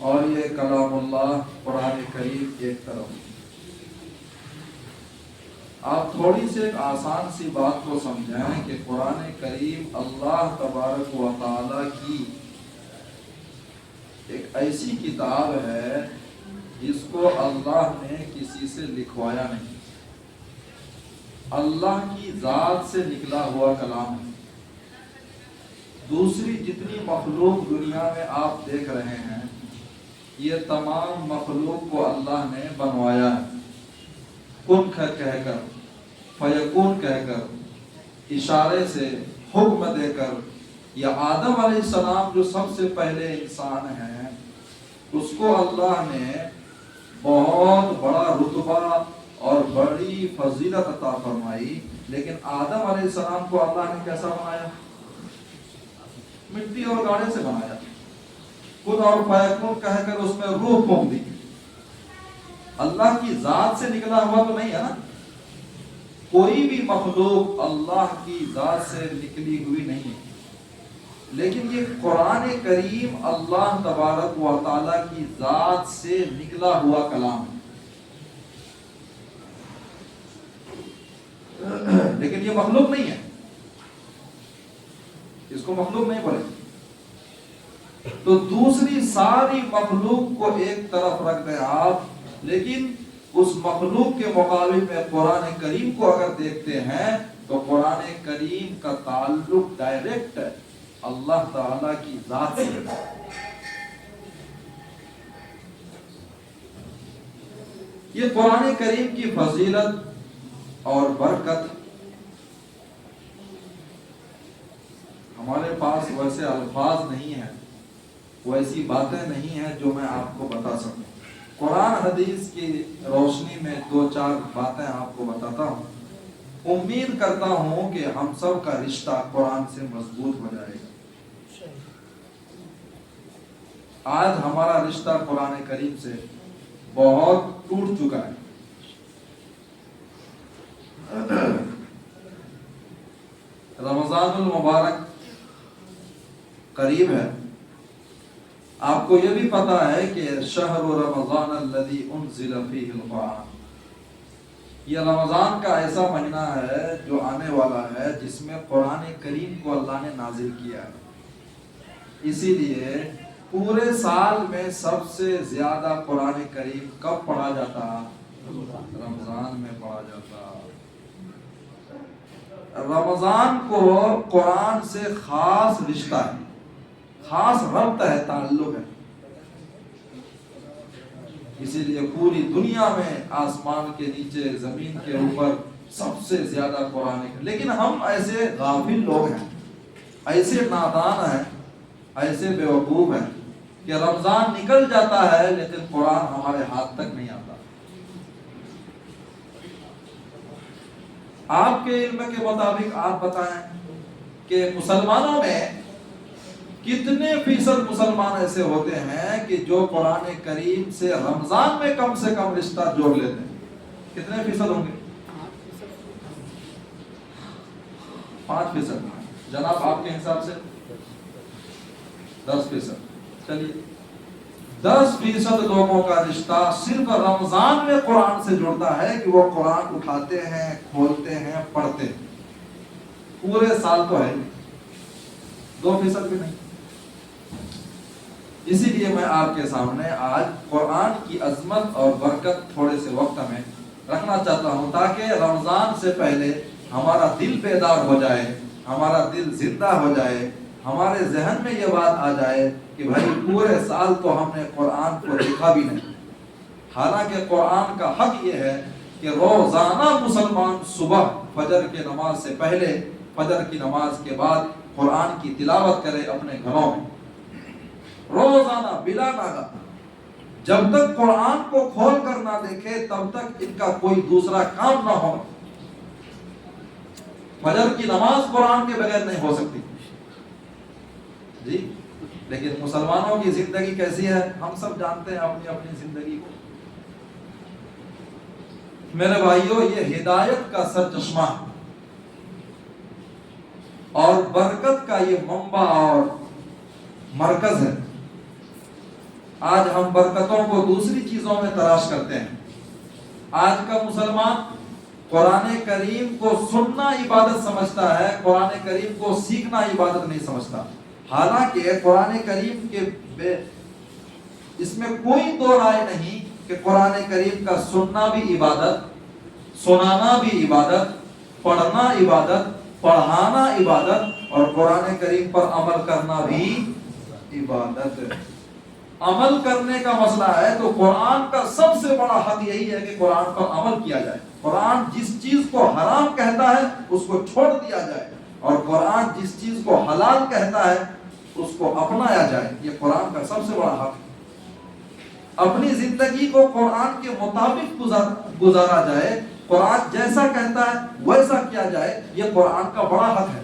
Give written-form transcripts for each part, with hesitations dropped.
اور یہ کلام اللہ قرآن کریم ایک طرف۔ آپ تھوڑی سی ایک آسان سی بات کو سمجھیں کہ قرآن کریم اللہ تبارک و تعالی کی ایک ایسی کتاب ہے جس کو اللہ نے کسی سے لکھوایا نہیں، اللہ کی ذات سے نکلا ہوا کلام ہے۔ دوسری جتنی مخلوق دنیا میں آپ دیکھ رہے ہیں یہ تمام مخلوق کو اللہ نے بنوایا ہے، کن کہہ کر، فیکون کہہ کر، اشارے سے، حکم دے کر، یا آدم علیہ السلام جو سب سے پہلے انسان ہیں اس کو اللہ نے بہت بڑا رتبہ اور بڑی فضیلت عطا فرمائی، لیکن آدم علیہ السلام کو اللہ نے کیسا بنایا؟ مٹی اور گاڑے سے بنایا، کن اور فیکون کہہ کر اس میں روح پھونک دی۔ اللہ کی ذات سے نکلا ہوا تو نہیں ہے نا، کوئی بھی مخلوق اللہ کی ذات سے نکلی ہوئی نہیں ہے، لیکن یہ قرآن کریم اللہ تبارک و تعالی کی ذات سے نکلا ہوا کلام ہے، لیکن یہ مخلوق نہیں ہے، اس کو مخلوق نہیں بولے۔ تو دوسری ساری مخلوق کو ایک طرف رکھ دیں آپ، لیکن اس مخلوق کے مقابل میں قرآن کریم کو اگر دیکھتے ہیں تو قرآن کریم کا تعلق ڈائریکٹ اللہ تعالی کی ذات سے ہے۔ یہ قرآن کریم کی فضیلت اور برکت ہمارے پاس ویسے الفاظ نہیں ہیں، ویسی باتیں نہیں ہیں جو میں آپ کو بتا سکوں۔ قرآن حدیث کی روشنی میں دو چار باتیں آپ کو بتاتا ہوں، امید کرتا ہوں کہ ہم سب کا رشتہ قرآن سے مضبوط ہو جائے گا۔ آج ہمارا رشتہ قرآن کریم سے بہت ٹوٹ چکا ہے۔ رمضان المبارک قریب ہے، آپ کو یہ بھی پتا ہے کہ شہر رمضان الذی انزل فیہ القرآن، یہ رمضان کا ایسا مہینہ ہے جو آنے والا ہے جس میں قرآن کریم کو اللہ نے نازل کیا ہے۔ اسی لیے پورے سال میں سب سے زیادہ قرآن کریم کب پڑھا جاتا؟ رمضان میں پڑھا جاتا۔ رمضان کو قرآن سے خاص رشتہ ہے، خاص ربط ہے، تعلق ہے، اسی لیے پوری دنیا میں آسمان کے نیچے زمین کے اوپر سب سے زیادہ قرآن ہے۔ لیکن ہم ایسے غافل لوگ ہیں، ایسے نادان ہیں، ایسے بیوقوف ہیں کہ رمضان نکل جاتا ہے لیکن قرآن ہمارے ہاتھ تک نہیں آتا۔ آپ کے علم کے مطابق آپ بتائیں کہ مسلمانوں میں کتنے فیصد مسلمان ایسے ہوتے ہیں کہ جو قرآن کریم سے رمضان میں کم سے کم رشتہ جوڑ لیتے ہیں؟ کتنے فیصد ہوں گے؟ 5%۔ جناب آپ کے حساب سے 10%۔ چلیے 10% لوگوں کا رشتہ صرف رمضان میں قرآن سے جڑتا ہے کہ وہ قرآن اٹھاتے ہیں، کھولتے ہیں، پڑھتے ہیں۔ پورے سال تو ہے 2% بھی نہیں۔ اسی لیے میں آپ کے سامنے آج قرآن کی عظمت اور برکت تھوڑے سے وقت میں رکھنا چاہتا ہوں تاکہ رمضان سے پہلے ہمارا دل بیدار ہو جائے، ہمارا دل زندہ ہو جائے، ہمارے ذہن میں یہ بات آ جائے کہ بھائی پورے سال تو ہم نے قرآن کو دیکھا بھی نہیں۔ حالانکہ قرآن کا حق یہ ہے کہ روزانہ مسلمان صبح فجر کے نماز سے پہلے، فجر کی نماز کے بعد قرآن کی تلاوت کرے اپنے گھروں میں، روزانہ بلا ناغہ۔ جب تک قرآن کو کھول کر نہ دیکھے تب تک ان کا کوئی دوسرا کام نہ ہو۔ فجر کی نماز قرآن کے بغیر نہیں ہو سکتی جی، لیکن مسلمانوں کی زندگی کیسی ہے ہم سب جانتے ہیں، اپنی اپنی زندگی کو۔ میرے بھائیوں، یہ ہدایت کا سرچشمہ اور برکت کا یہ منبع اور مرکز ہے۔ آج ہم برکتوں کو دوسری چیزوں میں تلاش کرتے ہیں. آج کا مسلمان قرآن کریم کو سننا عبادت سمجھتا ہے، قرآن کریم کو سیکھنا عبادت نہیں سمجھتا. حالانکہ قرآن کریم کے اس میں کوئی دو رائے نہیں کہ قرآن کریم کا سننا بھی عبادت، سنانا بھی عبادت، پڑھنا عبادت، پڑھانا عبادت، اور قرآن کریم پر عمل کرنا بھی عبادت. عمل کرنے کا مسئلہ ہے تو قرآن کا سب سے بڑا حق یہی ہے کہ قرآن پر عمل کیا جائے. قرآن جس چیز کو حرام کہتا ہے اس کو چھوڑ دیا جائے، اور قرآن جس چیز کو حلال کہتا ہے اس کو اپنایا جائے. یہ قرآن کا سب سے بڑا حق ہے. اپنی زندگی کو قرآن کے مطابق گزارا جائے، قرآن جیسا کہتا ہے ویسا کیا جائے، یہ قرآن کا بڑا حق ہے.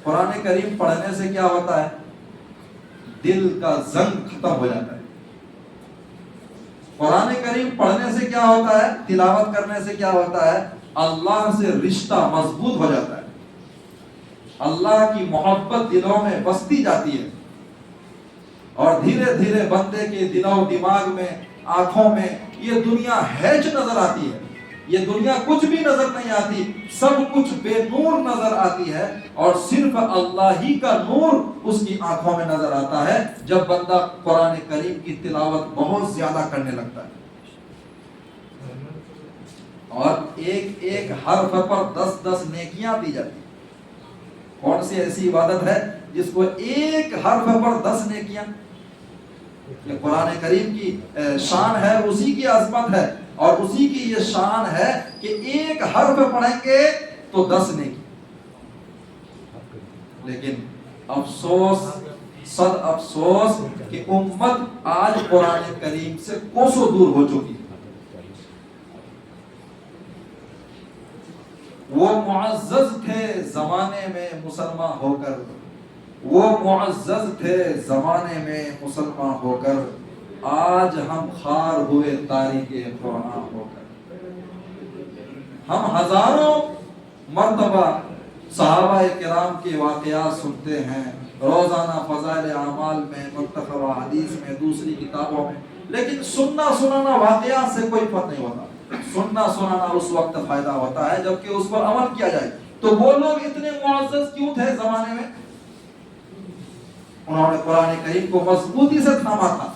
قرآن کریم پڑھنے سے کیا ہوتا ہے؟ دل کا زنگ ختم ہو جاتا ہے. قرآن کریم پڑھنے سے کیا ہوتا ہے؟ تلاوت کرنے سے کیا ہوتا ہے؟ اللہ سے رشتہ مضبوط ہو جاتا ہے. اللہ کی محبت دلوں میں بستی جاتی ہے، اور دھیرے دھیرے بندے کے دلوں دماغ میں، آنکھوں میں یہ دنیا ہیچ نظر آتی ہے. یہ دنیا کچھ بھی نظر نہیں آتی، سب کچھ بے نور نظر آتی ہے، اور صرف اللہ ہی کا نور اس کی آنکھوں میں نظر آتا ہے جب بندہ قرآن کریم کی تلاوت بہت زیادہ کرنے لگتا ہے. اور ایک ایک حرف پر 10 نیکیاں دی جاتی ہیں. کون سی ایسی عبادت ہے جس کو ایک حرف پر 10 نیکیاں؟ یہ قرآن کریم کی شان ہے، اسی کی عظمت ہے، اور اسی کی یہ شان ہے کہ ایک حرف پڑھیں گے تو 10 نیکی. لیکن افسوس، صد افسوس کہ امت آج قرآن کریم سے کوسوں دور ہو چکی ہے. وہ معزز تھے زمانے میں مسلمان ہو کر، وہ معزز تھے زمانے میں مسلمان ہو کر، آج ہم خار ہوئے تاریخ قرآن ہو کر. ہم ہزاروں مرتبہ صحابہ کرام کے واقعات سنتے ہیں روزانہ فضائل اعمال میں، منتخبہ حدیث میں، دوسری کتابوں میں، لیکن سننا سنانا واقعات سے کوئی فرق نہیں ہوتا. سننا سنانا اس وقت فائدہ ہوتا ہے جبکہ اس پر عمل کیا جائے. تو وہ لوگ اتنے معزز کیوں تھے زمانے میں؟ انہوں نے قرآن کریم کو مضبوطی سے تھاما تھا.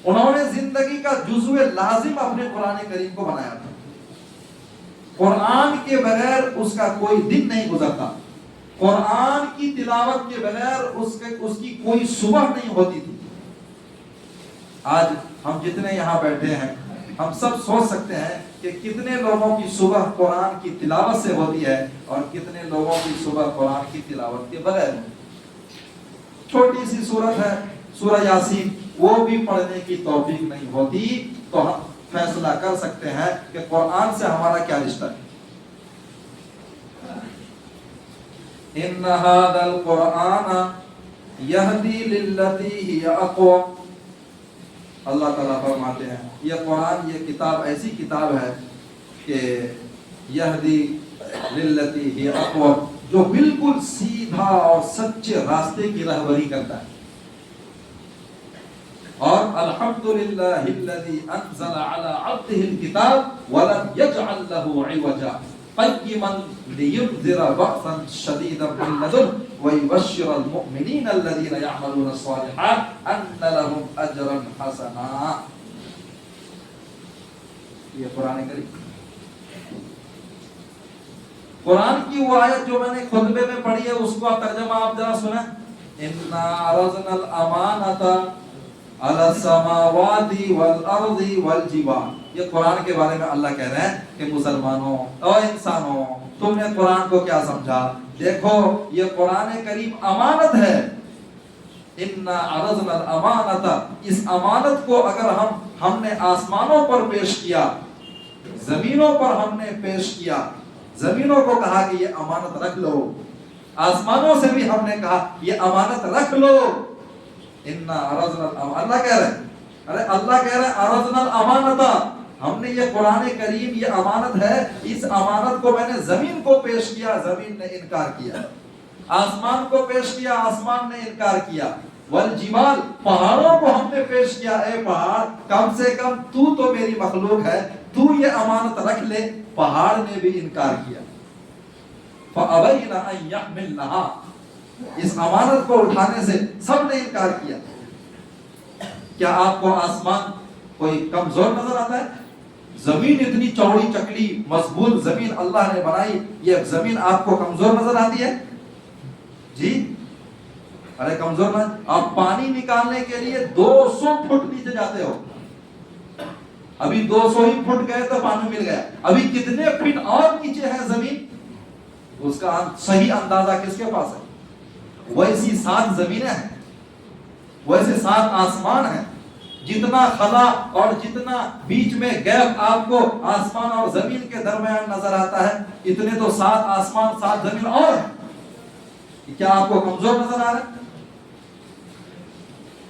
انہوں نے زندگی کا جزو لازم اپنے قرآن کریم کو بنایا تھا. قرآن کے بغیر اس کا کوئی دن نہیں گزرتا. قرآن کی تلاوت کے بغیر اس کی کوئی صبح نہیں ہوتی تھی. آج ہم جتنے یہاں بیٹھے ہیں ہم سب سوچ سکتے ہیں کہ کتنے لوگوں کی صبح قرآن کی تلاوت سے ہوتی ہے اور کتنے لوگوں کی صبح قرآن کی تلاوت کے بغیر. چھوٹی سی سورت ہے سورہ یاسین، وہ بھی پڑھنے کی توفیق نہیں ہوتی تو ہم فیصلہ کر سکتے ہیں کہ قرآن سے ہمارا کیا رشتہ ہے. ان ھذا القرآن یہدی للتی ہی اقوم. اللہ تعالیٰ فرماتے ہیں یہ قرآن، یہ کتاب ایسی کتاب ہے کہ یہدی للتی ہی اقوم، جو بالکل سیدھا اور سچے راستے کی رہبری کرتا ہے. اور الحمدللہ الذی انزل علی عبدہ الکتاب ولم یجعل له عوجا قیما لینذر بأسا شدیدا من لدنہ ویبشر المؤمنین الذین یعملون الصالحات ان لهم اجرا حسنا. یہ قرآن کریم، قرآن کی وہ آیت جو میں نے خطبے میں پڑھی ہے اس کا ترجمہ آپ ذرا سنیں. انا عرضنا الامانۃ علی السماوات والارض والجبال. یہ قرآن کے بارے میں اللہ کہہ رہے ہیں کہ مسلمانوں اور انسانوں تم نے قرآن کو کیا سمجھا؟ دیکھو یہ قرآن کریم امانت ہے. انا عرضنا الامانۃ، اس امانت کو اگر ہم نے آسمانوں پر پیش کیا، زمینوں پر ہم نے پیش کیا، زمینوں کو کہا کہ یہ امانت رکھ لو، آسمانوں سے بھی ہم نے کہا یہ امانت رکھ لو. انا عرضنا الامانۃ، اللہ کہہ رہے ہیں، ارے اللہ کہہ رہے ہیں عرضنا الامانۃ، ہم نے یہ قرآن کریم یہ امانت ہے، اس امانت کو میں نے زمین کو پیش کیا، زمین نے انکار کیا، آسمان کو پیش کیا، آسمان نے انکار کیا. والجبال، پہاڑوں کو ہم نے پیش کیا، اے پہاڑ کم سے کم تو میری مخلوق ہے، تو یہ امانت رکھ لے۔ پہاڑ نے بھی انکار کیا، فَأَبَيْنَ أَن يَحْمِلْنَهَا، اس امانت کو اٹھانے سے سب نے انکار کیا۔ کیا آپ کو آسمان کوئی کمزور نظر آتا ہے؟ زمین اتنی چوڑی چکلی مضبوط زمین اللہ نے بنائی، یہ زمین آپ کو کمزور نظر آتی ہے؟ جی ارے کمزور نہ، آپ پانی نکالنے کے لیے 200 فٹ نیچے جاتے ہو، ابھی 200 ہی فٹ گئے تو پانی مل گیا، ابھی کتنے فٹ اور نیچے ہے زمین، اس کا صحیح اندازہ کس کے پاس ہے؟ ویسی 7 زمینیں ہیں، ویسے 7 آسمان ہیں، جتنا خلا اور جتنا بیچ میں گیپ آپ کو آسمان اور زمین کے درمیان نظر آتا ہے، اتنے تو 7 آسمان 7 زمین اور ہیں۔ کیا آپ کو کمزور نظر آ رہا ہے؟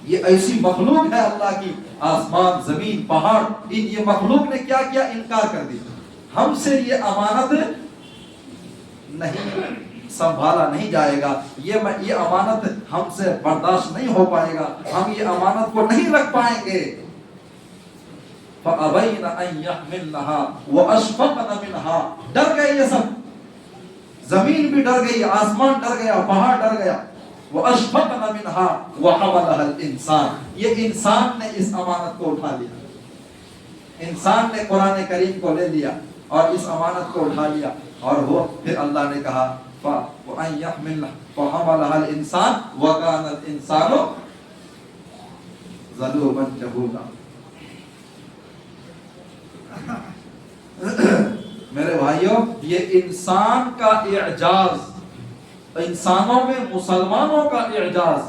یہ ایسی مخلوق ہے اللہ کی، آسمان زمین پہاڑ، یہ مخلوق نے کیا کیا؟ انکار کر دی۔ ہم سے یہ امانت نہیں سنبھالا نہیں جائے گا، یہ امانت ہم سے برداشت نہیں ہو پائے گا، ہم یہ امانت کو نہیں رکھ پائیں گے۔ فَأَبَيْنَ أَن يَحْمِلْنَهَا وَأَشْفَقْنَ مِنْهَا، ڈر گئے یہ سب، زمین بھی ڈر گئی، آسمان ڈر گیا، پہاڑ ڈر گیا۔ وَأَشْفَقْنَ مِنْهَا وَحَمَلَهَا الْإِنسَانُ، یہ انسان نے اس امانت کو اٹھا لیا، انسان نے قرآن کریم کو لے لیا اور اس امانت کو اٹھا لیا، اور وہ پھر اللہ نے کہا وَأَن يَحْمِلْنَهَا وَحَمَلَهَا الْإِنسَانُ وَكَانَ الْإِنسَانُ ظَلُومًا جَهُولًا۔ میرے بھائیوں، یہ انسان کا اعجاز، انسانوں میں مسلمانوں کا اعجاز